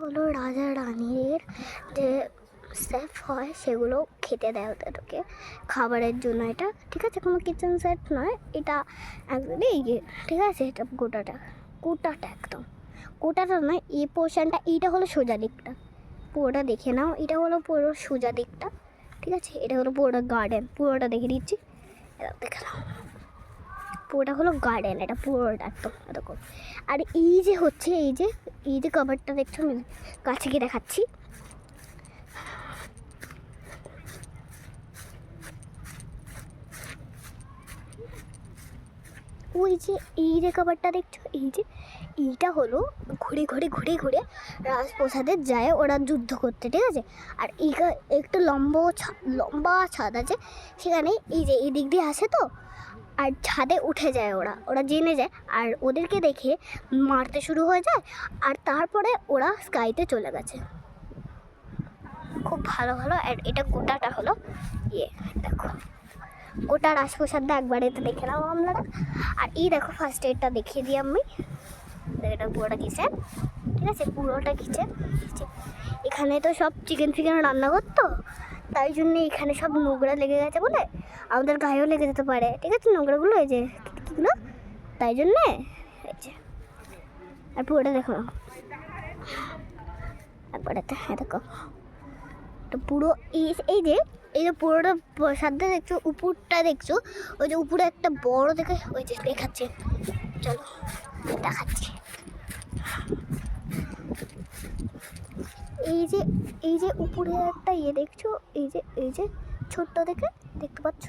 হলো রাজা রানীর যে সেফ হয় সেগুলো খেতে দেয় ওদেরকে খাবারের জন্য। এটা ঠিক আছে, কোনো কিচেন সেট নয়, এটা একদমই ইয়ে, ঠিক আছে। এটা গোটাটা একদম গোটাটা নয়, এই পোর্শনটা, এইটা হলো সোজা দিকটা, পুরোটা দেখে নাও। এটা হলো পুরো সোজা দিকটা, ঠিক আছে। এটা হলো পুরোটা গার্ডেন, পুরোটা দেখে দিচ্ছি, এটা দেখে নাও। পুরোটা হলো গার্ডেন, এটা পুরোটা একদম এরকম। আর এই যে হচ্ছে এই যে কভারটা দেখছো, আমি কাছে গিয়ে দেখাচ্ছি। ওই যে এই যে কভারটা দেখছো, এইটা হলো ঘুরে ঘুরে ঘুরে ঘুরে রাজপ্রাসাদের যায় ওরা যুদ্ধ করতে, ঠিক আছে। আর একটু লম্বা ছাদ আছে, সেখানে এই যে এই দিক দিয়ে আসে তো, আর ছাদে উঠে যায় ওরা জেনে যায়, আর ওদেরকে দেখে মারতে শুরু হয়ে যায়, আর তারপরে ওরা স্কাইতে চলে গেছে। খুব ভালো ভালো। আর এটা গোটাটা হলো দেখো, গোটা রাজপ্রাসাদটা একবারে তো দেখে নাও আপনারা। আর এই দেখো ফার্স্ট এডটা দেখিয়ে দিই আমি, এটা পুরোটা কিচেন, ঠিক আছে, পুরোটা কিচেন। এখানে তো সব চিকেন ফিকেন রান্না করতো, তাই জন্য এখানে সব নোংরা লেগে গেছে বলে আমাদের গায়েও লেগে যেতে পারে, ঠিক আছে, নোংরাগুলো এই যে কীগুলো, তাই জন্যে এই যে। আর পুরোটা দেখো একবারে, হ্যাঁ দেখো তো পুরো এই যে পুরোটা সাথে দেখছো, উপরটা দেখছো, ওই যে উপরে একটা বড় দেখে ওই যে দেখাচ্ছে, চলো দেখাচ্ছি। এই যে উপরে একটা দেখছো, এই যে ছোট্ট দেখে দেখতে পাচ্ছ,